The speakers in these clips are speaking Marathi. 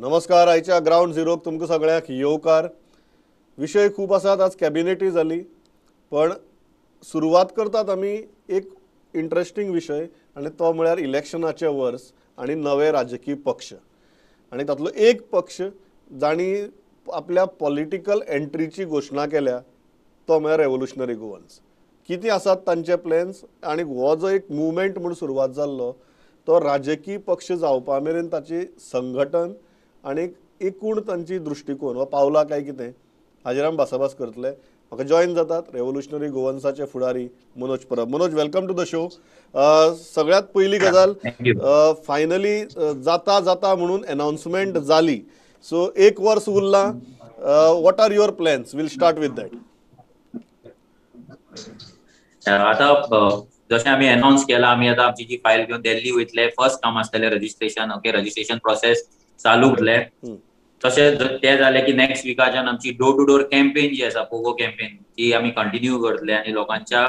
नमस्कार. आयच्या ग्राउंड झिरोक तुमकां सगळ्यांक येवकार. विशय खूप आसात. आज कॅबिनेटी जाली, पण सुरवात करतात आमी एक इंट्रस्टिंग विशय आनी तो म्हळ्यार इलेक्शनाचे वर्स आनी नवे राजकीय पक्ष. आनी तातूंतलो एक पक्ष जाणी आपल्या पॉलिटिकल एंट्रीची घोशणा केल्या तो म्हळ्यार रेव्होल्युशनरी गोवन्स. कितें आसात तांचे प्लॅन्स आनी हो जो एक मुवमेंट म्हूण सुरवात जाल्लो तो राजकीय पक्ष जावपा मेरेन ताची संघटन आनी एकूण तांची दृश्टिकोन हो पावला काय कितें हाजेर आमी भासाभास करतले. म्हाका जॉइन जातात रेव्होल्युशनरी गोवन्साचे फुडारी Manoj Parab. Manoj, welcome to the show. सगळ्यात पयली गजाल, फायनली जाता जाता म्हणून अनाउन्समेंट जाली. सो एक वर्स उरलां. What are your plans? We'll start with that. आता जशें आमी अनाउन्स केला, आमी आता आमची जी फायल घेवन दिल्ली वयतले. फर्स्ट काम आसतलें रजिस्ट्रेशन. रजिस्ट्रेशन प्रोसेस चालू उरले. तशेंच ते जाले की नेक्स्ट विकाच्यान आमची डोर टू डोर कॅम्पेन जी आसा, पोगो कॅम्पेन, ती आमी कंटिन्यू करतले आनी लोकांच्या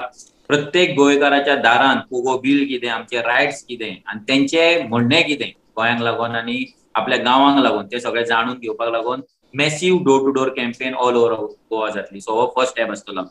प्रत्येक गोंयकाराच्या दारान पोगो बील कितें, आमचे रायट्स कितें आनी तेंचे म्हणणें कितें गोंयांक लागून आनी आपल्या गांवांक लागून ते सगळे जाणून घेवपाक लागून massive door to door campaign all over Goa जातली. सो हो फर्स्ट स्टेप आसतलो.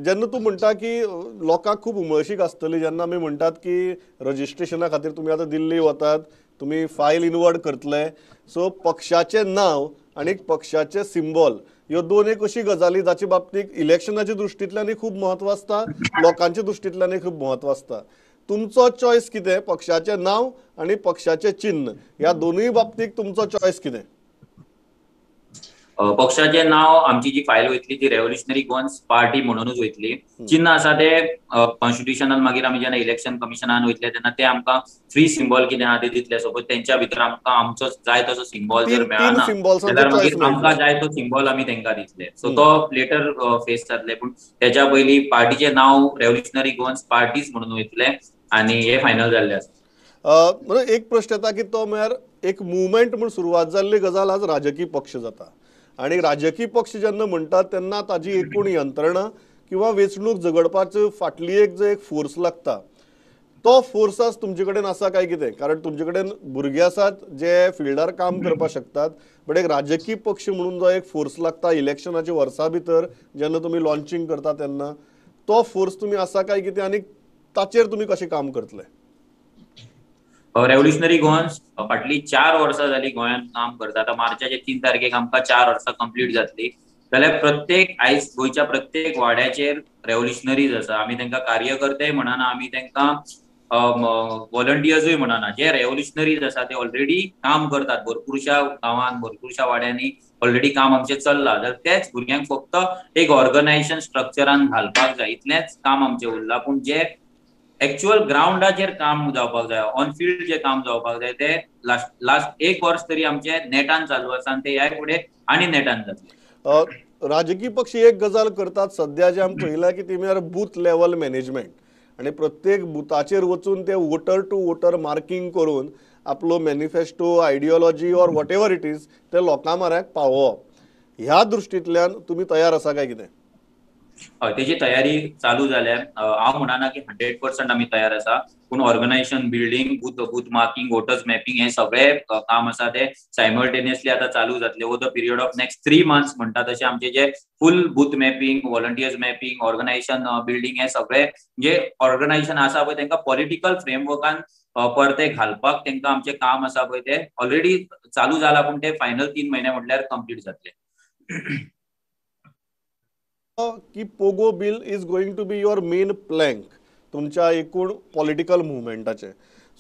जेन्ना तूं म्हणटा की लोकांक खूब उमळशीक आसतली जेन्ना आमी म्हणटात की रजिस्ट्रेशना खातीर तुमी आतां दिल्ली वतात, तुमी फायल इनवर्ट करतले. सो पक्षाचें नांव आनी पक्षाचें सिंबॉल ह्यो दोन एक अशी गजाली जाचे बाबतींत इलेक्शनाच्या दृश्टींतल्यानय खूब म्हत्व आसता, लोकांच्या दृश्टींतल्यानय खूब म्हत्व आसता. तुमचो चॉयस कितें? पक्षाचें नांव आनी पक्षाचें चिन्ह ह्या दोनूय बाबतींत तुमचो चॉयस कितें? पक्षाचे नाव आमची जी फायल वयतली ती रेव्होल्युशनरी गोवन्स पार्टी म्हणूनच वयतली. चिन्ह आसा ते कॉन्स्टिट्युशनान मागीर आमी जेन्ना इलेक्शन कमिशनान वयतले तेन्ना ते आमकां फ्री सिंबॉल कितें आहा ते दितले. सपोज तेंच्या भितर आमकां आमचो जाय तसो सिंबॉल जर मेळना जाल्यार मागीर आमकां जाय तो सिंबॉल आमी तेंकां दितले. सो तो लेटर फेस जातले. पूण तेच्या पयलीं पार्टीचें नाव रेव्होल्युशनरी गोवन्स पार्टीज म्हणून वयतले आनी हे फायनल जाल्ले आसा. एक प्रश्न येता की तो म्हळ्यार एक मुवमेंट म्हूण सुरवात जाल्ली गजाल आज राजकीय पक्ष जाता आनी राजकीय पक्ष जेन्ना म्हणटात तेन्ना ताजी एकूण यंत्रणा किंवा वेंचणूक झगडपाचो फाटली एक जो एक फोर्स लागता तो फोर्स आज तुमचे कडेन आसा काय कितें? कारण तुमचे कडेन भुरगे आसात जे फिल्डार काम करपाक शकतात, बट एक राजकीय पक्ष म्हणून जो एक फोर्स लागता इलेक्शनाच्या वर्सा भितर जेन्ना तुमी लॉन्चिंग करता तेन्ना तो फोर्स तुमी आसा काय कितें आनी ताचेर तुमी कशें काम करतले? रेव्होल्युशनरी गोवन्स फाटली 4 वर्सां जाली गोंयांत काम करता. आतां मार्चाच्या 3 तारखेक आमकां 4 वर्सां कंप्लीट जातली. जाल्यार प्रत्येक आयज गोंयच्या प्रत्येक वाड्याचेर रेव्होल्युशनरीज आसा. आमी तांकां कार्यकर्तेय म्हणना, आमी तांकां व्हॉलंटियर्सूय म्हणना. जे रेव्होल्युशनरीज आसा ते ऑलरेडी काम करतात भरपूरशा गांवांत, भरपूरशा वाड्यांनी ऑलरेडी काम आमचें चल्लां. जाल्यार तेच भुरग्यांक फक्त एक ऑर्गनायझेशन स्ट्रक्चरान घालपाक जाय, इतलेंच काम आमचें उरलां. पूण जे एक्चुअल ग्राउंडाचेर काम जावपाक जाय, ऑन फील्ड जे काम जावपाक जाय ते लास्ट एक वर्स तरी आमचे नेटान चालू आसा आनी ते ह्या फुडें आनी नेटान जातले. राजकीय पक्ष एक गजाल करतात सध्या जे आमी पळयला की ती म्हळ्यार बूथ लेवल मॅनेजमेंट आनी प्रत्येक बुथाचेर वचून ते वोटर टू वोटर मार्किंग करून आपलो manifesto, ideology or what ever it is ते लोकां म्हऱ्याक पावोवप. ह्या दृश्टींतल्यान तुमी तयार आसा काय कितें? हय, तेजी तयारी चालू जाल्या. हांव म्हणना की 100% आमी तयार आसा, पूण organisation building, booth marking, voters mapping हे सगळे काम आसा ते सायमल्टेनियसली आता चालू जातले. Over the period of next 3 months म्हणटा तशें आमचे जे full booth mapping, volunteers mapping, organisation building हे सगळे जे ऑर्गनायझेशन आसा पळय तांकां पॉलिटिकल फ्रेमवर्कान परते घालपाक तांकां आमचे काम आसा पळय ते ऑलरेडी चालू जाला. पूण ते फायनल 3 म्हयने म्हटल्यार कंप्लीट जातले. की POGO bill is going to be your main plank तुमच्या एकूण पॉलिटिकल मुवमेंटाचे.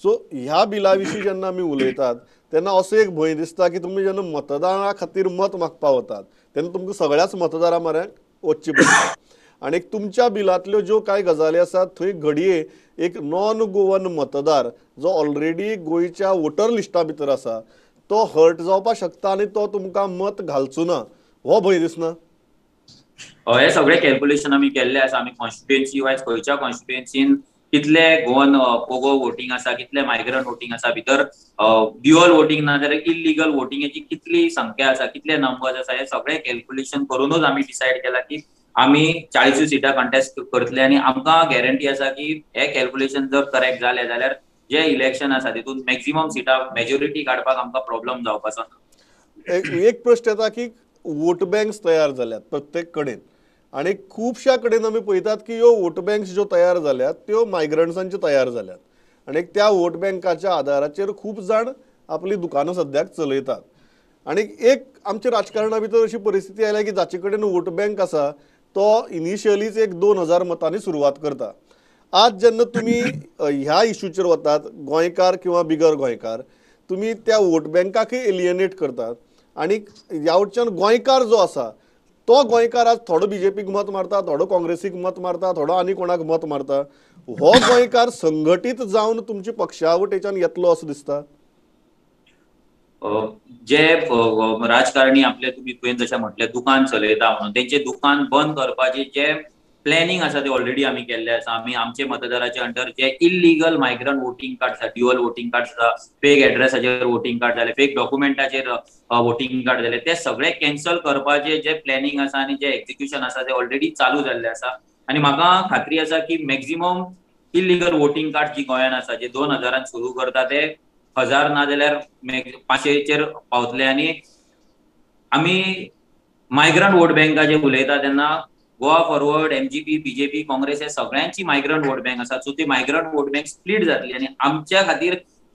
सो ह्या बिला विशीं जेन्ना आमी उलयतात तेन्ना असो एक भंय दिसता की तुमी जेन्ना मतदाना खातीर मत मागपा वतात तेन्ना तुमकां सगळ्याच मतदारां म्हऱ्याक वचचें पडटा. आनी तुमच्या बिलांतल्यो ज्यो कांय गजाली आसात थंय घडये एक नॉन गोवन मतदार जो ऑलरेडी गोंयच्या वोटर लिस्टा भितर आसा तो हर्ट जावपाक शकता आनी तो तुमकां मत घालचो ना, हो भंय दिसना? हे सगळे कॅल्क्युलेशन आमी केल्ले आसा. आमी कॉन्स्टिट्युएन्सी वायज खंयच्या कॉन्स्टिट्युएन्सीन कितले गोवन पोगो वोटींग आसा, कितले मायग्रंट वोटींग आसा, भितर ड्युअल वोटींग ना जाल्यार इल्लिगल वोटींगेची कितली संख्या आसा, कितले नंबर्स आसा, हे सगळे कॅल्क्युलेशन करूनच आमी डिसायड केला की आमी 40 सिटां कंटेस्ट करतले. आनी आमकां गॅरंटी आसा की हे कॅल्क्युलेशन जर करेक्ट जाले जाल्यार जे इलेक्शन आसा तितून मॅक्झिमम सिटां मेजॉरिटी काडपाक आमकां प्रॉब्लेम जावपाचो ना. एक प्रश्न येता की वोट बँक्स तयार जाल्यात प्रत्येक कडेन आणि खुबश्या कडेन आमी पळयतात की ह्यो वोट बँक्स ज्यो तयार जाल्यात त्यो मायग्रंट्सांच्यो तयार जाल्यात आणि त्या वोट बँकाच्या आदाराचेर खूब जाण आपली दुकानां सद्याक चलयतात. आणि एक आमच्या राजकारणा भितर अशी परिस्थिती आयल्या की जाचे कडेन वोट बँक आसा तो इनिशियलीच एक 2000 मतांनी सुरवात करता. आज जेन्ना तुम्ही ह्या इश्यूचेर वतात गोंयकार किंवा बिगर गोंयकार तुम्ही त्या वोट बँकाकय एलियनेट करतात आणि ह्या वटच्यान गोंयकार जो आसा तो गोंयकार आज थोडो बीजेपीक मत मारता, थोडो काँग्रेसीक मत मारता, थोडो आनी कोणाक मत मारता. हो गोंयकार संघटीत जावन तुमच्या पक्षा वटेच्यान येतलो असो दिसता? जे राजकारणी आपले तुम्ही तुवें जशें म्हटलें दुकान चलयता म्हणून तेंचे दुकान बंद करपाचे जे प्लॅनिंग आसा ते ऑलरेडी आमी केल्ले आसा. आमी आमचे मतदाराचे अंडर जे इल्लीगल मायग्रंट वोटिंग कार्ड आसा, ड्युअल वोटिंग कार्ड आसा, फेक एड्रेसाचेर वोटिंग कार्ड जाले, फेक डॉक्युमेंटाचेर वोटिंग कार्ड जाले, ते सगळे कॅन्सल करपाचे जे प्लॅनिंग आसा आनी जे एक्झिक्युशन आसा ते ऑलरेडी चालू जाल्ले आसा. आनी म्हाका खात्री आसा की मॅक्झिमम इल्लीगल वोटिंग कार्ड जी गोंयान आसा जे 2000 सुरू करता ते 1000 ना जाल्यार 500चेर पावतले. आनी आमी मायग्रंट वोट बँकाचे उलयता तेन्ना Goa forward, MGP, BJP, Congress हे सगळ्यांची मायग्रंट वोट बँक आसा. सो ती मायग्रंट वोट बँक स्प्लीट जातली आनी आमच्या खातीर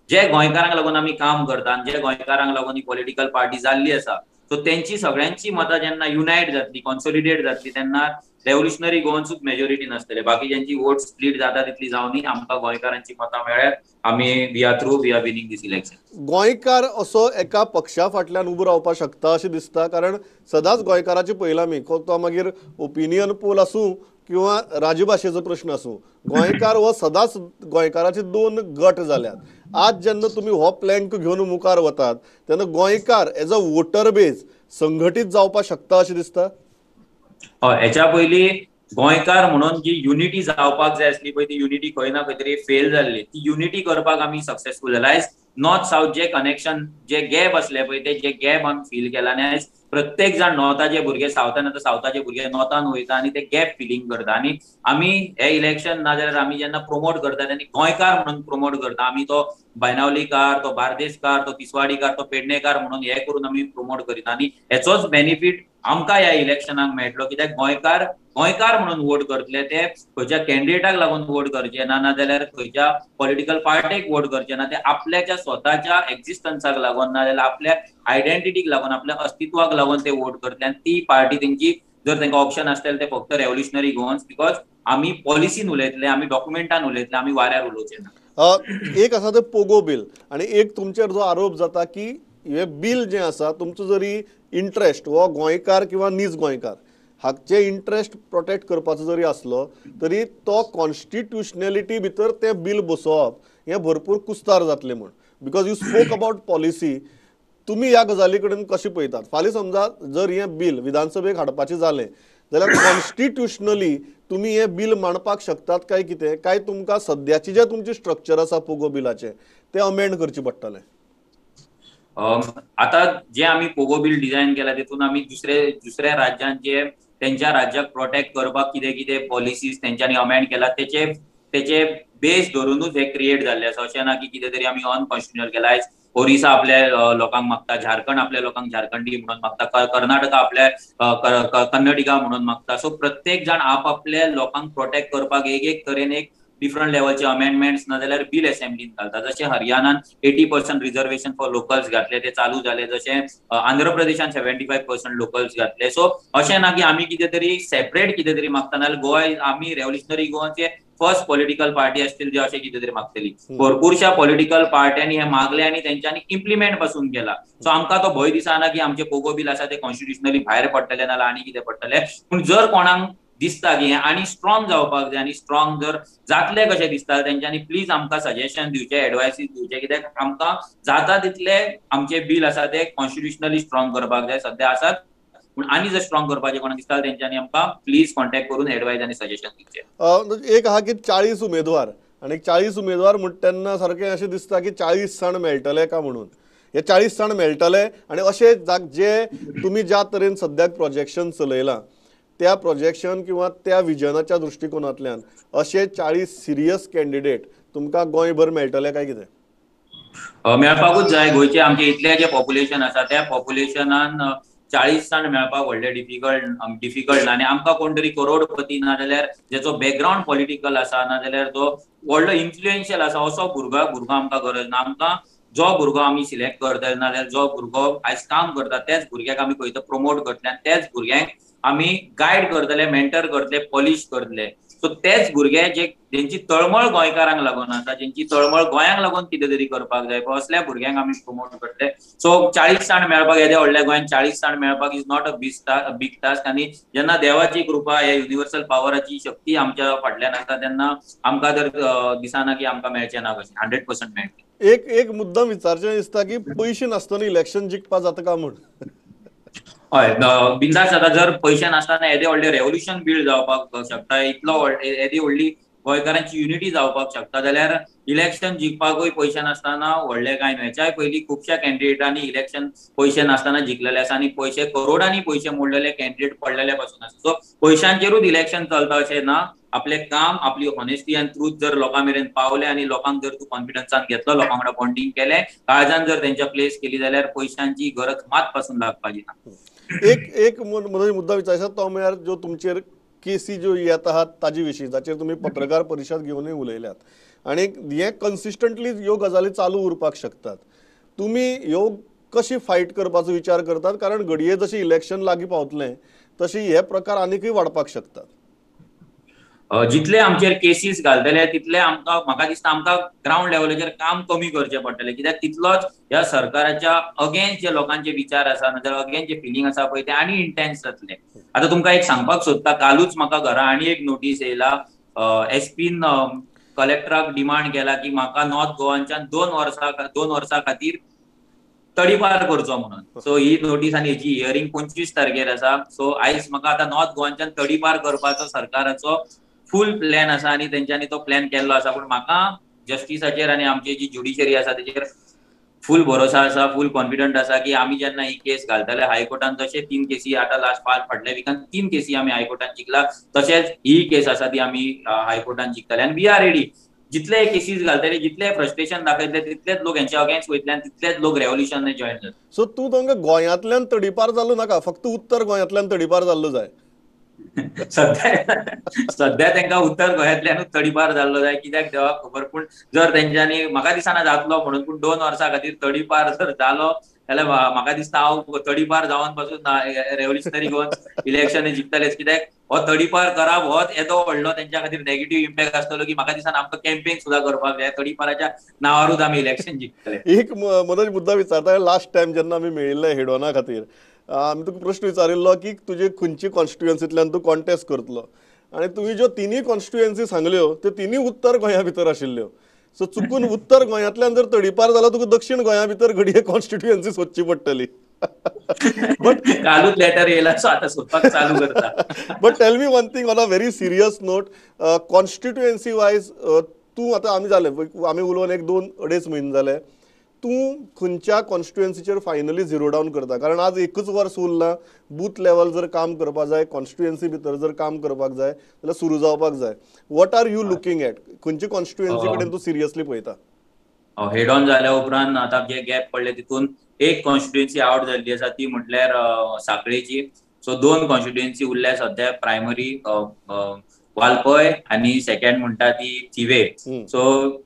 जे गोंयकारांक लागून आमी काम करता आनी जे गोंयकारांक लागून ही पॉलिटिकल पार्टी जाल्ली आसा सो तेंची सगळ्यांची मतां जेन्ना युनायट जातली, कॉन्सोलिडेट जातली तेन्ना रेव्होल्युशनरी गोवन्सूच मेजॉरिटी नासतले. बाकीच्यांची वोट स्प्लीट जाता तितली जावनी आमकां गोंयकारांची मतां मेळ्ळ्यात. आमी we are winning this election. गोंयकार असो एका पक्षा फाटल्यान उबो रावपाक शकता अशें दिसता? कारण सदांच गोंयकाराची पळयलां आमी, तो मागीर ओपिनियन पोल आसूं किंवा राजभाशेचो प्रश्न आसूं, गोंयकार हो सदांच गोंयकाराचे दोन गट जाल्यात. आज जेन्ना तुमी हो प्लँक घेवन मुखार वतात तेन्ना गोंयकार एज अ वोटर बेज संघटीत जावपाक शकता अशें दिसता? हय, हेच्या पयलीं गोंयकार म्हणून जी युनिटी जावपाक जाय आसली पळय ती युनिटी खंय ना खंय तरी फेल जाल्ली. ती युनिटी करपाक आमी सक्सेसफूल जाला. आयज नॉर्थ साऊथ जे कनेक्शन जे गॅप आसले पळय ते जे गॅप आमी फील केला आनी आयज प्रत्येक जाण नॉर्थाचे भुरगे सावथान येता, सावथाचे भुरगे नॉर्थान वयता आनी ते गॅप फिलिंग करता. आनी आमी हे इलेक्शन नाजाल्यार आमी जेन्ना प्रमोट करता तेन्ना गोंयकार म्हणून प्रमोट करता. आमी तो बायनावलीकार, तो बार्देसकार, तो तिसवाडीकार, तो पेडणेकार म्हणून हे करून आमी प्रमोट करीता. आनी हेचोच बेनिफीट आमकां ह्या इलेक्शनाक मेळटलो कित्याक गोंयकार गोंयकार म्हणून वोट करतले. ते खंयच्या कॅन्डिडेटाक लागून वोट करचे ना, नाजाल्यार खंयच्या पॉलिटिकल पार्टीक वोट करचे ना. ते आपल्याच्या स्वताच्या एक्झिस्टन्साक लागून नाजाल्यार आपल्या आयडेंटिटीक लागून, आपल्या अस्तित्वाक लागून ते वोट करतले. आनी ती पार्टी तेंची जर तांकां ऑप्शन आसतलें ते फक्त रेव्होल्युशनरी गोवन्स. बिकॉज आमी पॉलिसीन उलयतले, आमी डॉक्युमेंटान उलयतले, आमी वाऱ्यार उलोवचे ना. एक आसा ते पोगो बील आणि एक तुमचेर जो आरोप जाता की हे बील जे आसा तुमचो जरी इंट्रस्ट हो गोंयकार किंवा नीज गोंयकार हाचे इंट्रस्ट प्रोटेक्ट करपाचो जरी असलो तरी तो कॉन्स्टिट्युशनॅलिटी भितर तें बील बसोवप हें भरपूर कुस्तार जातलें म्हण. Because you spoke about policy. तुम्ही ह्या गजाली कडेन कशें पळयतात? फाल्यां समजा जर हें बील विधानसभेक हाडपाचें जालें जाल्यार कॉन्स्टिट्युशनली तुम्ही हे बील मांडपाक शकतात काय कितें? काय तुमकां सद्याची जे तुमचे स्ट्रक्चर आसा पोगो बिलाचे ते अमेंड करचे पडटलें? आता जे आमी पोगो बिल डिझायन केला तितून आमी दुसऱ्या राज्यात जे त्यांच्या राज्याक प्रोटेक्ट करपाक कितें कितें पॉलिसीज तेंच्यांनी अमेंड केला तेचे बेस धरूनच हे क्रिएट जाल्ले आसा. अशें ना की कितें तरी आमी अनकॉन्स्टिट्युशनल केला. आयज ओरिसा आपल्या लोकांक मागता, झारखंड आपल्या लोकांक झारखंडी म्हणून मागता, कर्नाटका आपल्या कन्नडिगा म्हणून मागता. सो प्रत्येक जाण आपापल्या लोकांक प्रोटेक्ट करपाक एक तरेन एक डिफरंट लेवलचे अमेंडमेंट्स नाजाल्यार बिल असेंब्लीन घालता. जशें हरियाणान 80% रिजर्वेशन फॉर लोकल्स घातले ते चालू झाले. जशें आंध्र प्रदेशान 75% लोकल्स घातले. सो अशें ना की आमी कितें तरी सेपरेट कितें तरी मागता नाजाल्यार गोवा आमी रेव्होल्युशनरी गोवाचे फर्स्ट पॉलिटिकल पार्टी आसतील जे अशें कितें तरी मागतली. भरपूरशा पॉलिटिकल पार्ट्यांनी हे मागले आनी तेंच्यांनी इम्प्लिमेंट पासून केला. सो आमकां तो भंय दिसना की आमचे पोगो बिल आसा ते कॉन्स्टिट्युशनली भायर पडटले नाल्यार आनी कितें पडटले. पूण जर कोणाक दिसता की हे आनी स्ट्रॉंग जावपाक जाय आनी स्ट्रॉंग जर जातले कशें दिसता तेंच्यांनी प्लीज आमकां सजेशन दिवचे, एडवायसीस दिवचे. कित्याक आमकां जाता तितले आमचे बिल आसा ते कॉन्स्टिट्युशनली स्ट्रॉंग करपाक जाय. सध्या आसात पूण आनी जर स्ट्रॉंग करपाचे कोणाक दिसता तेंच्यांनी आमकां प्लीज कॉन्टॅक्ट करून एडवायस आनी सजेशन दिवचे. एक आहा की 40 उमेदवार आणि 40 उमेदवार म्हणटा तेन्ना सारकें अशें दिसता की 40 स्थान मेळटले का म्हणून. हे 40 स्थान मेळटले आनी अशे जे तुमी ज्या तरेन सद्याक प्रोजेक्शन चलयलां त्या प्रोजेक्शन किंवा त्या विजनाच्या दृष्टिकोनांतल्यान अशे 40 सिरियस कॅन्डिडेट तुमकां गोंयभर मेळटलें काय कितें? मेळपाकूच जाय. गोंयचे आमचे इतले जे पॉप्युलेशन आसा त्या पॉप्युलेशनान 40 जाण मेळपाक व्हडले डिफिकल्ट आनी आमकां कोण तरी करोडपती नाजाल्यार जेचो बॅकग्राऊंड पॉलिटिकल आसा नाजाल्यार जो व्हडलो इन्फ्लुएन्शियल आसा असो भुरगो आमकां गरज ना. आमकां जो भुरगो आमी सिलेक्ट करतले नाजाल्यार जो भुरगो आयज काम करता त्याच भुरग्याक आमी खंय प्रमोट करतले आनी त्याच भुरग्यांक आमी गायड करतले, मेंटर करतले, पॉलिश करतले. सो तेच भुरगे जेंची तळमळ गोंयकारांक लागून आसा, जेंची तळमळ गोंयांक लागून कितें तरी करपाक जाय असल्या भुरग्यांक आमी प्रमोट करतले. सो 40 जाण मेळपाक येद्या व्हडल्या गोंयांत 40 जाण मेळपाक is not a big task. आनी जेन्ना देवाची कृपा हे युनिवर्सल पावराची शक्ती आमच्या फाटल्यान आसा तेन्ना आमकां तर दिसना की आमकां मेळचें ना कशें. 100% मेळटलें. एक मुद्दाम विचारचें दिसता की पयशे नासतना इलेक्शन जिखपा जाता काय म्हूण. हय, बिंदास जाता. जर पयशे नासतना येदे व्हडले रेव्होल्युशन बिल्ड जावपाक शकता, इतलो येदी व्हडली गोंयकारांची युनिटी जावपाक शकता जाल्यार इलेक्शन जिखपाकूय पयशे नासतना व्हडले कांय न्हय. हेच्याय पयलीं खुबश्या कॅन्डिडेटांनी इलेक्शन पयशे नासतना जिखलेले आसा आनी करोडांनी पयशे मोडलेले कॅन्डिडेट पडलेले पासून आसा. सो पयशांचेरूच इलेक्शन चलता अशें ना. आपलें काम, आपली ऑनेस्टी आनी ट्रूथ जर लोकां मेरेन पावले आनी लोकांक जर तूं कॉन्फिडन्सान घेतलो, लोकां वांगडा बॉन्डिंग केलें, काळजान जर तेंच्या प्लेस केली जाल्यार पयशांची गरज मात पासून लागपाची ना. एक मुद्दा विचारचा तो म्हळ्यार ज्यो तुमचेर केसी ज्यो येत आहात ताजे विशीं जाचेर तुमी पत्रकार परिशद घेवनूय उलयल्यात आनी हे कन्सिस्टंटली ह्यो गजाली चालू उरपाक शकतात. तुमी ह्यो कशी फायट करपाचो विचार करतात? कारण घडये जशें इलेक्शन लागीं पावतलें तशी हे प्रकार आनीकूय वाडपाक शकतात. जितले आमचेर केसीस घालतले तितले म्हाका दिसता आमकां ग्राउंड लेवलाचेर काम कमी करचें पडटलें. कित्याक तितलोच ह्या सरकाराच्या अगेन्स्ट जे लोकांचे विचार आसा नाजाल्यार अगेन्स्ट जे फिलिंग आसा पळय ते आनी इंटेन्स जातले. आतां तुमकां एक सांगपाक सोदता, कालूच म्हाका घरा आनी एक नोटीस येयला. एसपीन कलेक्टराक डिमांड केला की म्हाका नॉर्थ गोवाच्यान 2 वर्सां खातीर तडीपार करचो म्हणून. सो ही नोटीस आनी हेची हियरिंग 25 तारखेर आसा. सो आयज म्हाका आतां नॉर्थ गोवाच्यान तडीपार करपाचो सरकाराचो फूल प्लॅन आसा आनी तेंच्यांनी तो प्लॅन केल्लो आसा. पूण म्हाका जस्टिसाचेर आनी आमची जी ज्युडिशरी आसा तेचेर फूल भरोसा आसा, फूल कॉन्फिडंट आसा की आमी जेन्ना ही केस घालतले हायकोर्टान, जशे 3 केसी आतां लास्ट फाटल्या विकान 3 केसी आमी हायकोर्टान जिखला, तशेंच ही केस आसा ती आमी हायकोर्टान जिखतले. आनी वी आर रेडी. जितले केसीस घालतले, जितले फ्रस्ट्रेशन दाखयतले तितलेच लोक हेंच्या अगेन्स्ट वयतले आनी तितलेच लोक रेव्होल्युशनाक जॉयन जातले. सो तूं तांकां गोंयांतल्यान तडीपार जाल्लो नाका, फक्त उत्तर गोंयांतल्यान तडीपार जाल्लो जाय. सध्या तांकां उत्तर गोंयांतल्यानूच तडीपार जाल्लो जाय. कित्याक देवाक खबर. पूण जर तेंच्यांनी म्हाका दिसना जातलो म्हणून, पूण 2 वर्सां खातीर तडीपार जर जालो जाल्यार म्हाका दिसता हांव तडीपार जावन पासून रेव्होल्युशनरी गोवन इलेक्शन जिखतलेच. कित्याक हो तडीपार करप होच येदो व्हडलो तेंच्या खातीर नेगेटीव इम्पॅक्ट आसतलो की म्हाका दिसना आमकां कॅम्पेन सुद्दां करपाक जाय. तडीपाराच्या नांवारूच आमी इलेक्शन जिखतले. एक मनोज मुद्दा विचारता. लास्ट टायम जेन्ना आमी मेळिल्ले हेडोना खातीर आमी तुका प्रश्न विचारिल्लो की तुजे खंयची कॉन्स्टिट्युएन्सींतल्यान तूं कॉन्टेस्ट करतलो आनी तुमी ज्यो 3 कॉन्स्टिट्युएन्सी सांगल्यो त्यो 3 उत्तर गोंया भितर आशिल्ल्यो. सो चुकून उत्तर गोंयांतल्यान जर तडीपार जालो तुका दक्षिण गोंया भितर घडये कॉन्स्टिट्युएन्सी सोदची पडटली. बट कालूच लेटर येयला, सो आतां सोदपाक चालू करता. But tell me one thing on a very serious note, constituency wise तूं आतां आमी उलोवन 1-2-2.5 म्हयने जाले. तूं खंयच्या कॉन्स्टिट्युएन्सीचेर फायनली झिरो डावन करता? कारण आज एकूच वर्स उरलां. बूथ लेवल जर काम करपाक जाय, कॉन्स्टिट्युएन्सी भितर जर काम करपाक जाय जाल्यार सुरू जावपाक जाय. What are you looking at? खंयची कॉन्स्टिट्युएन्सी कडेन तूं सिरियसली पळयता? हेड ऑन जाल्या उपरांत आतां जे गॅप पडले तितून एक कॉन्स्टिट्युएन्सी आवट जाल्ली आसा ती म्हटल्यार सांखळेची. सो 2 कॉन्स्टिट्युएन्सी उरल्या सध्या, प्रायमरी वालपय आनी सेकंड म्हणटा ती थिवे. सो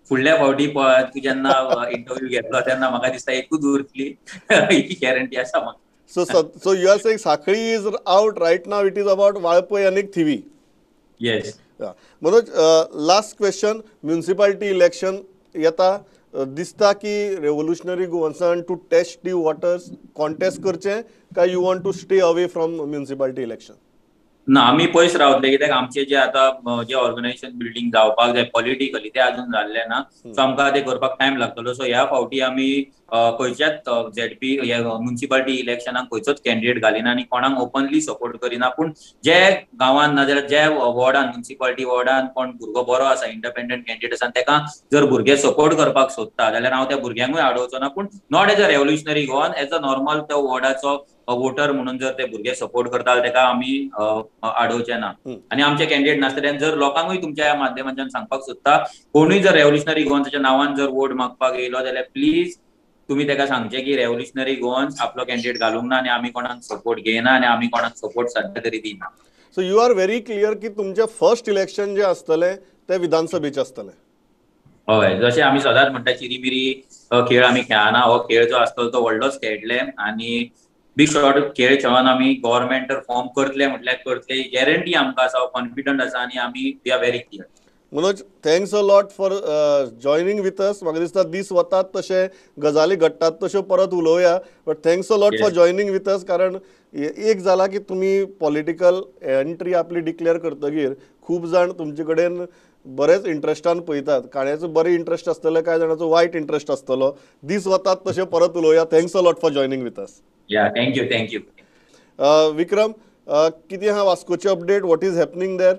फुडल्या फावटी तूं जेन्ना इंटरव्यू घेतलो तेन्ना म्हाका दिसता एकूच उरतली ही गॅरंटी आसा म्हाका. So you are saying Sakhali is out right now. It is about Valpai and Thivi. Yes. Manoj, last question. Municipality election येता दिसता की रेव्होल्युशनरी गोवन्सान to test the waters contest करचें काय you want to stay away from municipality election? ना, आमी पयस रावतले. कित्याक आमचे जे आतां जे ऑर्गनायझेशन बिल्डिंग जावपाक जाय पॉलिटिकली ते अजून जाल्ले ना. सो आमकां ते करपाक टायम लागतलो. सो ह्या फावटी आमी खंयच्याच झेडपी म्युनिसिपालिटी इलेक्शनाक खंयचोच कॅन्डिडेट घालिना आनी कोणाक ओपनली सपोर्ट करिना. पूण जे गांवांत नाजाल्यार जे वॉर्डान म्युनिसिपालिटी वॉर्डान कोण भुरगो बरो आसा, इंडिपेंडंट कॅन्डिडेट आसा, तेका जर भुरगे सपोर्ट करपाक सोदता जाल्यार हांव त्या भुरग्यांकूय आडोवचो ना. पूण not as a revolutionary Goan, as a normal त्या वॉर्डाचो वोटर म्हणून जर ते भुरगे सपोर्ट करता तेका आमी आडोवचे ना आणि आमचे कॅन्डिडेट नासतले जर लोकांकूय तुमच्या माध्यमांतल्यान सांगपाक सोदता कोणूय जर रेव्होल्युशनरी गोवन्साच्या नांवान जर वोट मागपाक येयलो जाल्यार प्लीज तुम्ही तेका सांगचे की रेव्होल्युशनरी गोवन्स आपलो कॅन्डिडेट घालूंक ना आणि आमी कोणाक सपोर्ट घेयना आणि आमी कोणाक सपोर्ट सध्या तरी दिना. So you are very clear की तुमचे फर्स्ट इलेक्शन जे आसतले ते विधानसभेचे आसतले. हय जशें आमी सदांच म्हणटा चिरीमिरी खेळ आमी खेळना हो खेळ जो आसतलो तो व्हडलोच खेळटले आणि बिग शॉट खेळ खेळून आमी गव्हर्नमेंट फॉर्म करतले म्हटल्यार करतले गॅरंटी आमकां आसा कॉन्फिडंट आसा आणि आमी we are very clear. Manoj thanks a lot for joining with us. म्हाका दिसता दीस वतात तशे गजाली घडटात तश्यो परत उलोवया but thanks a lot for joining with अस. कारण एक जाला की तुम्ही पॉलिटिकल एंट्री आपली डिक्लेअर करतगीर खूब जाण तुमचे कडेन बरेच इंट्रस्टान पळयतात. काण्याचो बरे इंट्रस्ट आसतले कांय जाणांचो वायट इंट्रस्ट आसतलो. दीस वतात तशे परत उलोवया. Thanks a lot for joining with us. या थँक्यू. विक्रम कितें आहा वास्कोचे update? What is happening there?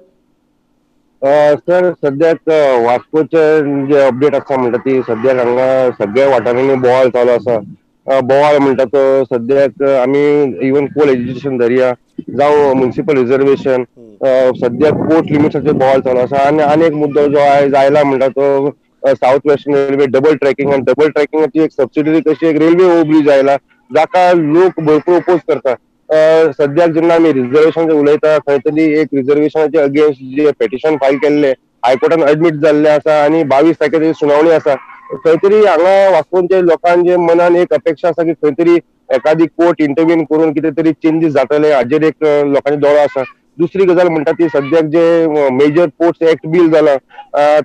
Sir सद्याक वास्कोचे जे अपडेट आसा म्हणटा ती सद्याक हांगा सगळ्या वाठारांनी बोवाळ चालू आसा. बोवाळ म्हणटा तो सद्याक आमी इवन कोल एज्युकेशन धरया जावं म्युनिसिपल रिजर्वेशन सद्याक कोर्ट लिमिट्साचे बोवाळ चालू आसा. आनी एक मुद्दो जो आयज आयला म्हणटा तो south western railway double tracking आनी डबल ट्रॅकिंगाची एक सबसिडरी कशी एक रेल्वे ओव्हरब्रिज आयला जाका लोक भरपूर ओपोज करता. सद्याक जेन्ना आमी रिजर्वेशनचे उलयता खंय तरी एक रिजर्वेशनाचे अगेन्स्ट जे पेटिशन फायल केल्ले हायकोर्टान एडमीट जाल्ले आसा आणि 22 तारखेची सुनावणी आसा. खंय तरी हांगा वास्कोचे लोकांचे मनान एक अपेक्षा आसा की खंय तरी एखादी कोर्ट इंटरव्हीन करून कितें तरी चेंजीस जातले हाजेर एक लोकांचे दोळो आसा. दुसरी गजाल म्हणटा ती सद्याक जे मेजर पोर्ट्स एक्ट बिल जाला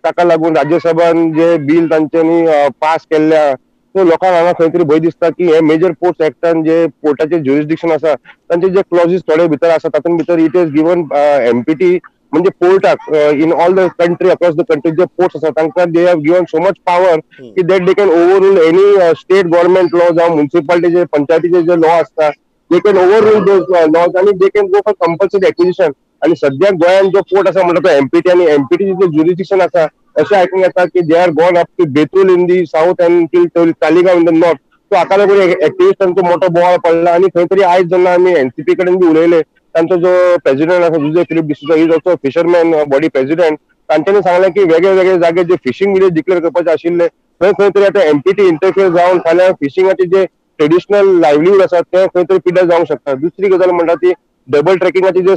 ताका लागून राज्यसभान जे बिल तांच्यांनी पास केल्ल्या सो लोकांक हांगा खंय तरी भंय दिसता की हे मेजर पोर्ट्स एक्टान जे पोर्टाचे ज्युरिस्डिक्शन आसा तांचे जे क्लॉजीस थोडे भितर आसा तातूंत भितर इट इज गिवन एमपीटी म्हणजे पोर्टाक in all the country across the country जे पोर्ट्स आसा तांकां they have given so much power की that they can overrule any state government law जावं म्युनिसिपालिटीचे पंचायतीचे जे लॉ आसता they can overrule those laws आणि they can go for compulsory acquisition. आणि सद्याक गोंयान जो पोर्ट आसा म्हणटा तो एमपीटी आणि एमपीटी जे ज्युरिस्डिक्शन आसा अशें आयकूंक येता की they are gone up to Betul in the south and till Taleigao in the north. So हाका लागून एक्टिविस्टांचो मोठो बोवाळ पडला आणि खंय तरी आयज जेन्ना आमी एनसीपी कडेन बी उलयले तांचो जो प्रेसिडेंट आसा Jose Philip D'Souza is also fisherman body president तांच्यांनी सांगलें की वेगळे वेगळे जागे जे फिशिंग विलेज डिक्लेअर करपाचे आशिल्ले थंय खंय तरी आतां एमपीटी इंटरफियर जावन फाल्यां फिशिंगाचे जे ट्रेडिशनल लायव्हलीहूड आसा ते खंय तरी पिड्यार जावंक शकता. दुसरी गजाल म्हणटा ती डबल ट्रॅकिंगाची जे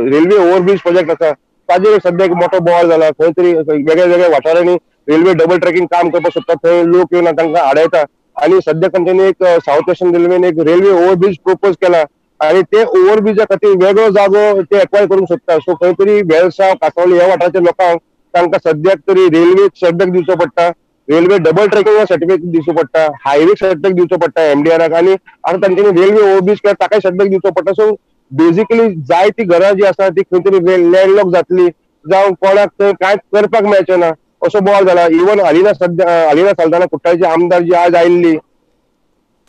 रेल्वे ओव्हरब्रिज प्रोजेक्ट आसा ताजेर सद्याक मोठो बोवाळ जाला. खंय तरी वेगळ्या वेगळ्या वाठारांनी रेल्वे डबल ट्रॅकिंग काम करपाक सोदता थंय लोक येवन तांकां आडयता आणि सद्याक तांच्यांनी एक साऊथ वेस्टर्न रेल्वेन एक रेल्वे ओव्हरब्रिज प्रपोज केला आणि ते ओव्हरब्रिजा खातीर वेगळो जागो ते एक्वायर करूंक सोदता. सो खंय तरी वेळसाव कांसावले ह्या वाठाराच्या लोकांक तांकां सद्याक तरी रेल्वे सेटबॅक दिवचो पडटा, रेल्वे डबल ट्रॅकिंग सर्टिफिकेट दिवचो पडटा, हायवे सेटबॅक दिवचो पडटा एमडीआराक आणि आता तांच्यांनी रेल्वे ओव्हरब्रिज केला ताकाय सेटबॅक दिवचो पडटा. सो बेसिकली जाय ती घरां जी आसा ती खंय तरी लँडलॉक जातली जावं कोणाक थंय कांयच करपाक मेळचें ना असो बोवाळ जाला. इवन अलिना साल्दाना कुट्टाळची आमदार जी आज आयिल्ली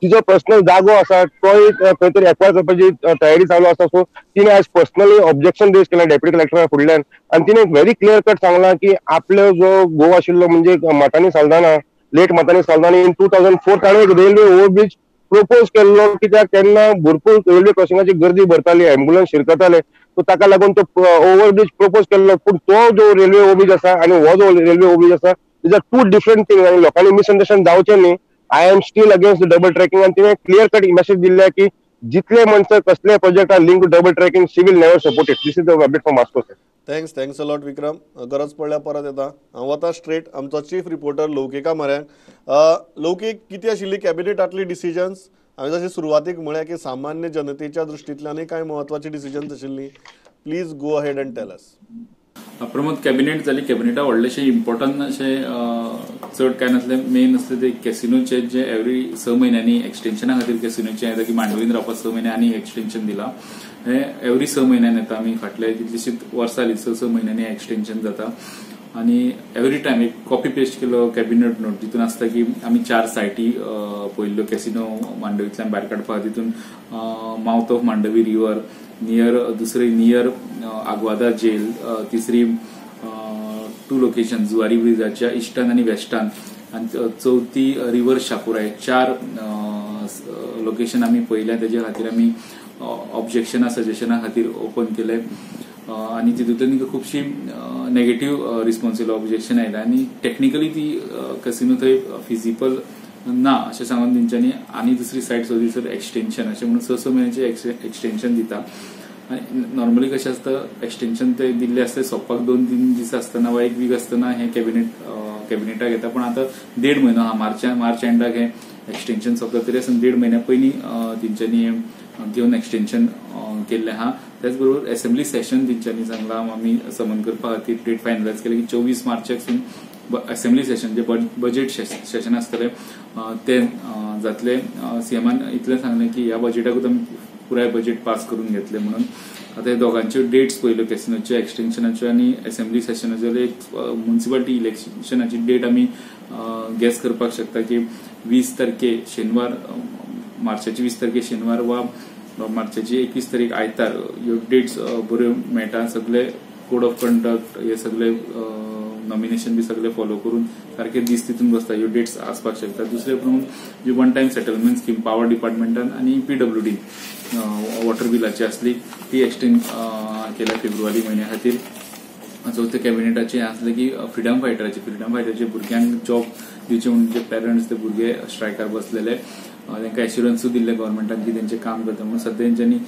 तिजो पर्सनल जागो आसा तोय खंय तरी एक्वायर करपाची तयारी चालू आसा. सो तिने आज पर्सनली ऑब्जेक्शन रेज केला डेप्युटी कलेक्टरा फुडल्यान आणि तिने व्हेरी क्लियर कट सांगला की आपलो जो गोवा आशिल्लो म्हणजे मतानी साल्दाना लेट मतानी साल्दाना इन 2004 ताणें एक रेल्वे ओव्हरब्रिज प्रपोज केल्लो कित्याक तेन्ना भरपूर रेल्वे क्रॉसिंगाची गर्दी भरताली एम्ब्युलन्स शिरकताले सो ताका लागून तो ओव्हरब्रिज प्रपोज केल्लो. पूण तो जो रेल्वे ओव्हरब्रिज आसा आणि हो जो रेल्वे ओव्हरब्रिज आसा is a two different thing आणि लोकांनी मिसअंडरस्टँड जावचें न्ही. I am still against the double tracking आणि तिने क्लियर कट मेसेज दिल्ल्या की जितले मनशां कसले project are link to double tracking शी will never support it. This is the update from Vasco. Thanks a lot Vikram. गरज पडल्यार परत येता. हांव वता स्ट्रेट आमचो चीफ रिपोर्टर लौकिका म्हऱ्यांक. लौकीक कितें आशिल्ली कॅबिनेटांतली डिसिजन्स? हांवें जशें सुरवातीक म्हळ्यार की सामान्य जनतेच्या दृश्टींतल्यानय कांय महत्वाची डिसिजन्स आशिल्ली. Please go ahead and tell us. Pramod cabinet जाली. कॅबिनेटा व्हडलेशें इम्पॉर्टंट अशें चड कांय नासलें. मेन आसलें ते कॅसिनोचे जे एवरी 6 म्हयन्यांनी एक्सटेन्शना खातीर कॅसिनोचे येता की मांडवीन रावपाक 6 म्हयने आनी एक्सटेन्शन दिलां. हे एवरी 6 म्हयन्यान येता. आमी फाटले कितलीशींच वर्सां जालीं 6 म्हयन्यांनी एक्सटेन्शन जाता आणि एवरी टायम एक कॉपी पेस्ट केलो कॅबिनेट नोट जितून आसता की आमी 4 सायटी पळयल्ल्यो कॅसिनो मांडवींतल्यान भायर काडपाक. तितून माउथ ऑफ मांडवी रिवर दुसरी नियर आग्वादा जेल, तिसरी 2 लोकेशन जुवारी ब्रिजाच्या इस्टान आणि वेस्टान आणि चौथी रिव्हर शाकुराय. 4 लोकेशन आमी पळयल्या, तेजे खातीर आमी ऑब्जेक्शना सजेशना खातीर ओपन केले आणि तितूंतल्यान तिका खुबशी नेगेटीव रिस्पॉन्स येयलो, ऑब्जेक्शन आयला आणि टेक्निकली ती कसिनो थंय फिजिबल ना अशें सांगून तेंच्यांनी आनी दुसरी सायट सोदी एक्सटेंशन अशें म्हणून 6 म्हयन्याचें एक्सटेंशन दिता. आणि नॉर्मली कशें आसता एक्सटेंशन ते दिल्ले आसता सोंपपाक 2-3 दीस आसतना वा 1 वीक आसतना हे कॅबिनेटाक येता, पण आता 1.5 म्हयनो हा मार्च एंडाक हे एक्सटेंशन सोंपता, तरी आसतना 1.5 म्हयन्या पयलीं तेंच्यांनी घेवन एक्सटेंशन केल्लें आहा. त्याच बरोबर असेंब्ली सेशन तेंच्यांनी सांगलां आमी समन करपा खातीर डेट फायनलायज केली की 24 मार्चाकसून असेंब्ली सेशन जे बजेट सेशन आसतलें ते जातले. सीएमान इतलें सांगलें की ह्या बजेटाकूच आमी पुराय बजेट पास करून घेतले म्हणून. आता हे दोगांच्यो डेट्स पयल्यो कॅसिनोच्यो एक्सटेंशनाच्यो आणि असेंब्ली सेशनाच्यो. एक म्युनिसिपालिटी इलेक्शनाची डेट आमी गॅस करपाक शकता की 20 तारखे शेनवार, मार्चाची 20 तारखे शेनवार वा मार्चाची 21 तारीख आयतार ह्यो डेट्स बऱ्यो मेळटा. सगळे कोड ऑफ कंडक्ट हे सगळे नॉमिनेशन बी सगळे फॉलो करून सारखे दीस तितून बसता, ह्यो डेट्स आसपाक शकता. दुसरे प्रमाण जी one time settlement scheme power डिपार्टमेंटान आणि PWD वॉटर बिलाची असली ती एक्सटेंड केल्या फेब्रुवारी म्हयन्या खातीर. चौथे कॅबिनेटाचे आसले की फ्रीडम फायटराचे भुरग्यांक जॉब दिवचे म्हणून जे पेरंट्स ते भुरगे स्ट्रायकार बसलेले तांकां एश्युरन्सूय दिल्ले गव्हर्मेंटान की तेंचें काम करता म्हणून. सध्या तेंच्यांनी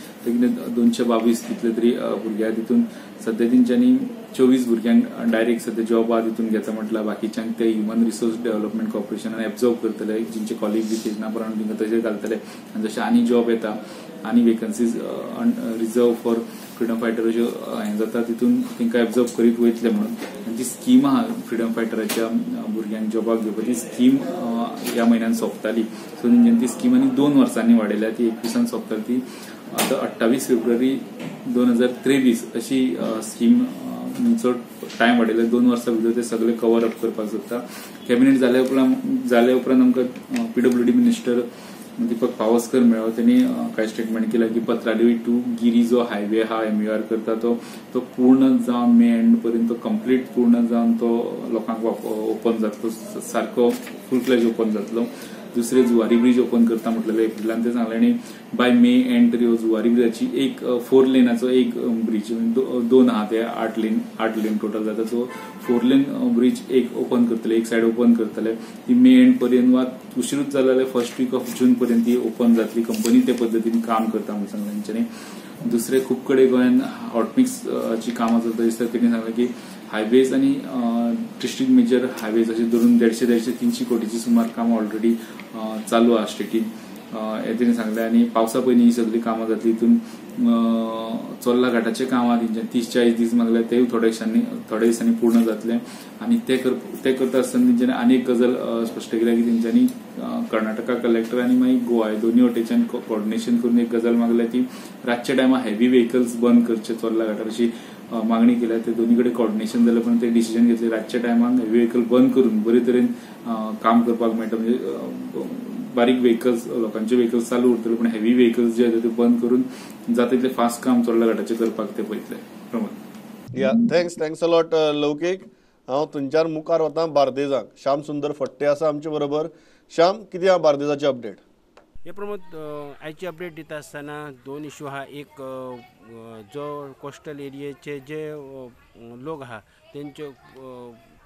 222 कितले तरी भुरग्या तितून सध्या तेंच्यांनी 24 भुरग्यांक डायरेक्ट सध्या जॉबा तितून घेता म्हटल्यार बाकीच्यांक ते ह्युमन रिसोर्स डेव्हलपमेंट कॉर्पोरेशनान एब्झॉर्ब करतले, जिंचे कॉलेज बी तेजना प्रमाण तिंका तशें घालतले. आनी जशें आनी जॉब येता आनी vacancies reserve for freedom fighter अश्यो हें जाता तितून तेंकां एब्झॉर्ब करीत वयतले म्हणून. आनी जी स्कीम आहा फ्रीडम फायटराच्या भुरग्यांक जॉबाक घेवपाची ती स्कीम ह्या म्हयन्यान सोंपताली. सो तेंच्यांनी ती स्कीम आनी 2 वर्सांनी वाडयल्या, ती 21 सोंपताली. ती आता 28 फेब्रुवारी 2023 अशी स्कीम चड टायम वाडयला. 2 वर्सां भितर ते सगळे कवर अप करपाक सोदता. कॅबिनेट जाल्या उपरांत आमकां PWD मिनिस्टर दीपक पावसकर मेळ्ळो. त्यांनी काय स्टेटमेंट केला की पत्रावळी टू गिरी जो हायवे हा MUR करता तो पूर्ण जावन मे एंड पर्यंत कंप्लीट पूर्ण जावन तो लोकांक ओपन जातलो, सारको फुल फ्लेज ओपन जातलो. दुसरे जुवारी ब्रिज ओपन करता म्हटलेले एप्रिलान ते सांगले. आणि बाय मे एंड तरी जुवारी ब्रिजाची एक 4 लेनाचो एक ब्रिज, 2 आहा ते 8 लेन टोटल जाता. सो 4 लेन ब्रिज एक ओपन करतले, एक साइड ओपन करतले. ती मे एंड पर्यंत वा उशिरूच जाल्यार फर्स्ट वीक ऑफ जून पर्यंत ती ओपन जातली. कंपनी ते पद्दतीन काम करता म्हणून सांगलें तेंच्यांनी. दुसरे खूब कडेन गोंयान हॉटमिक्सची कामां चलता दिसता. तेणी सांगलें की हायवेज आणि डिस्ट्रिक्ट मेजर हायवेज असे धरून 150-300 कोटीची सुमार कामां ऑलरेडी चालू आहा स्टेटीन, हे तेणी सांगलें. आणि पावसा पयलीं ही सगळी कामां जातली. हितून चोर्ला घाटाचे कामां 30-40 दीस मागल्यार तेवूय थोड्या दिसांनी पूर्ण जातले. आणि ते करता आसतना तेंच्यांनी आनी एक गजाल स्पश्ट केल्या की तेंच्यांनी कर्नाटका कलेक्टर आणि मागीर गोवा हे दोन्ही वटेच्यान कोऑर्डिनेशन करून एक गजाल मागल्या की रातच्या टायमार हेवी व्हेकल्स बंद करचे चोर्ला घाटार अशी मागणी केल्या. ते दोन्ही कडेन कोऑर्डिनेशन जालें पण ते डिसिजन घेतले रातच्या टायमार हेवी व्हेकल बंद करून बरे तरेन काम करपाक मेळटा. म्हणजे बारीक व्हेकल्स लोकांचे व्हेकल्स चालू उरतले पण हेवी व्हेकल्स जे ते बंद करून जाता तितले फास्ट काम चोर्ला घाटाचे करपाक ते पळयतले. प्रमोद या थँक्स अलॉट लौकीक. हांव थंयच्यान मुखार वता बार्देजाक. श्याम सुंदर फडते आसा आमचे बरोबर. श्याम, कितें आहा बार्देजाची अपडेट? हे प्रमोद, आयची अपडेट दिता आसतना 2 इश्यू आहा. एक जो कोस्टल एरियेचे जे लोक आहा तेंच्यो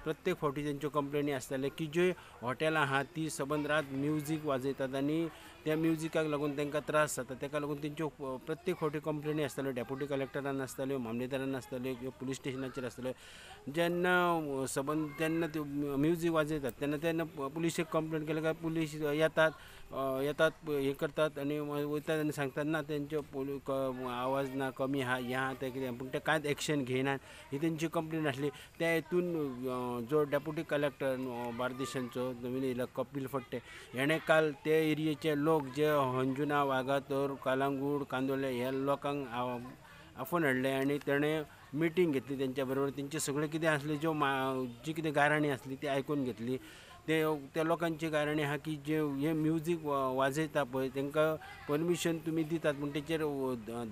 प्रत्येक फावटी तेंच्यो कंप्लेनी आसताले की जे हॉटेलां आहा ती सबंद रात म्युजीक वाजयतात आणि त्या म्युजिकाक लागून तांकां त्रास जाता. ताका लागून तेंच्यो प्रत्येक फावटी कंप्लेनी आसताल्यो. डेप्युटी कलेक्टरान आसताल्यो, मामलेदारान आसताल्यो, पुलीस स्टेशनाचेर आसताल्यो. जेन्ना सबंद तेन्ना त्यो म्युजीक वाजयतात तेन्ना पुलिशेक कंप्लेंट केल्या काय पुलीस येतात हे करतात आणि वयतात आनी सांगतात ना तेंच्यो आवाज ना कमी आहा हें आहा तें कितें, पूण ते कांयच एक्शन घेयनात. ही तेंची कंप्लेन आसली. त्या हेतून जो डेप्युटी कलेक्टर बार्देशांचो नवीन येयला कपिल फडते हेणें काल ते एरियेचे लोक जे अंजुना, वागातोर, कालांगूट, कांदोळे ह्या लोकांक आफोवन हाडले आणि तेणें मिटींग घेतली तेंच्या बरोबर. तेंचे सगळे कितें आसले जी कितें गाराणी आसली ती आयकून घेतली. त्या लोकांचे कारण आहा की जे हे म्युझिक वाजयता पळय तांकां परमिशन तुमी दितात पूण तेचेर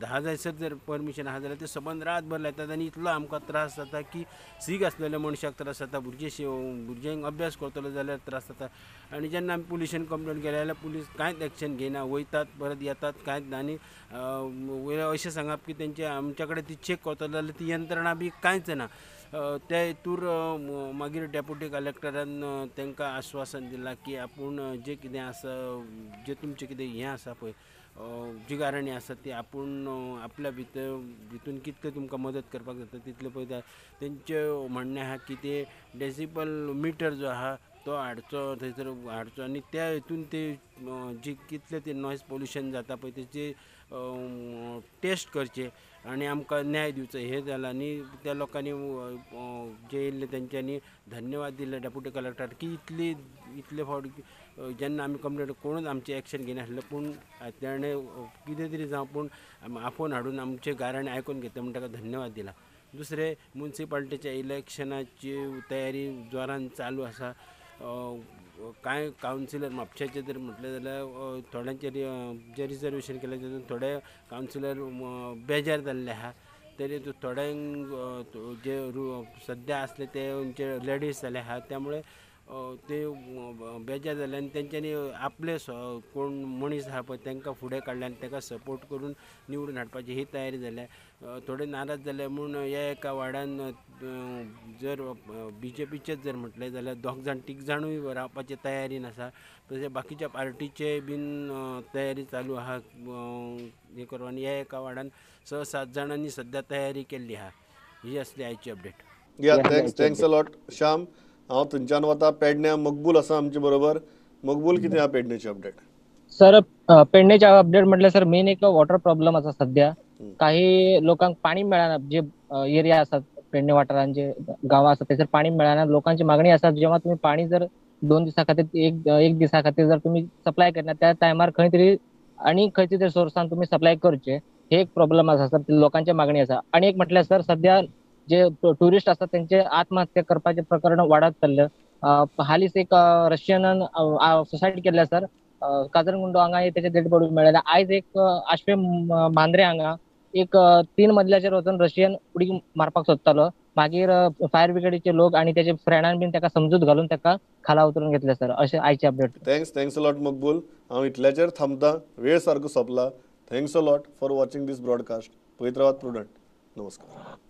10 जायसर जर परमिशन आहा जाल्यार ते सबंद रातभर लायतात आनी इतलो आमकां त्रास जाता की सीक आसलेल्या मनशाक त्रास जाता, भुरग्यांक अभ्यास करतलो जाल्यार त्रास जाता. आनी जेन्ना आमी पुलिशेन कंप्लेंट केल्या जाल्यार पुलीस कांयच एक्शन घेयना, वयतात परत येतात कांयच ना. आनी वयल्या अशें सांगप की तेंचे आमच्या कडेन ती चॅक करतलो जाल्यार ती यंत्रणा बी कांयच ना. त्या हेतूर मागीर डेप्युटी कलेक्टरान तांकां आश्वासन दिलां की आपूण जें कितें आसा, जें तुमचें कितें हें आसा पळय जी गाराणी आसा ती आपूण आपल्या भितून कितलें तुमकां मदत करपाक जाता तितलें पळयता. तेंचें म्हणणें आहा की ते डेसिबल मिटर जो आहा तो हाडचो थंयसर हाडचो आनी त्या हेतून ते जी कितलें ते नॉयज पोल्युशन जाता पळय तेची टेस्ट करचे आनी आमकां न्याय दिवचो हें जालां. आनी त्या लोकांनी जे येयल्ले तेंच्यांनी धन्यवाद दिले डेप्युटी कलेक्टर की इतले फावट जेन्ना आमी कंप्लेंट कोणूच आमचें एक्शन घेयनासलें पूण तेणें कितें तरी जावं पूण आफोवन हाडून आमचे गाराणे आयकून घेतले म्हूण ताका धन्यवाद दिला. दुसरें म्युन्सिपाल्टीच्या इलेक्शनाची तयारी जोरान चालू आसा. कांय कावन्सिलर म्हापशेचे जर म्हटलें जाल्यार थोड्यांचे जे रिजर्वेशन केलें तातूंत थोडे कावन्सिलर बेजार जाल्ले आहा. तरी थोड्यांक जे सद्या आसले ते लेडीज जाले आहा त्यामुळे ते बेजार जाले आनी तेंच्यांनी आपले कोण मनीस आहा पळय तांकां फुडें काडले आनी ताका सपोर्ट करून निवडून हाडपाची ही तयारी जाल्या. थोडे नाराज जाले म्हूण ह्या एका वार्डान जर BJPचेच जर म्हटलें जाल्यार 2 जाण 3 जाणूय रावपाचे तयारीन आसा. तशें बाकीच्या पार्टीचे बीन तयारी चालू आहा हें करून. आनी ह्या एका वार्डान 6-7 जाणांनी सद्या तयारी केल्ली आहा. ही असली आयची update. Thanks a lot Shyam. हांव थंयच्यान वता पेडण्या. मकबूल आसा आमचे बरोबर. मकबूल, कितें आहा पेडण्याची अपडेट? सर पेडणेच्या अपडेट म्हटल्यार सर मेन एक वॉटर प्रॉब्लेम आसा सध्या. काही लोकांक पाणी मेळना, जे एरिया आसात पेडणे वाठारांत जे गांवां आसात थंयसर पाणी मेळना. लोकांची मागणी आसा जेव्हा तुम्ही पाणी जर 2 दिसा खातीर एक दिसा खातीर जर तुम्ही सप्लाय करना त्या टायमार खंय तरी आनी खंयच्या तरी सोर्सान तुम्ही सप्लाय करचे. हे एक प्रॉब्लेम आसा सर, लोकांची मागणी आसा. आणि एक म्हटल्यार सर सध्या जे टुरिस्ट असतात त्यांचे आत्महत्या करपाचे प्रकरण वाढत चालले. हालींच एक रशियनान सुसायड केल्या सर काजरगुंडो हांगा त्याचे डेड बॉडी मेळ्ळ्या. आयज एक आश्वे मांद्रे हांगा एक 3 मजल्याचेर वचून रशियन उडी मारपाक सोदतालो. मागीर फायर ब्रिगेडीचे लोक आणि त्याचे फ्रेंडान बीन ताका समजूत घालून ताका खाला उतरून घेतले सर. अशें आयचे अपडेट. थँक्स अ लॉट मकबूल. हांव इतल्याचेर थांबता, वेळ सारको सोंपला. Thanks a lot for watching this broadcast. पळयत रावात प्रुडंट. नमस्कार.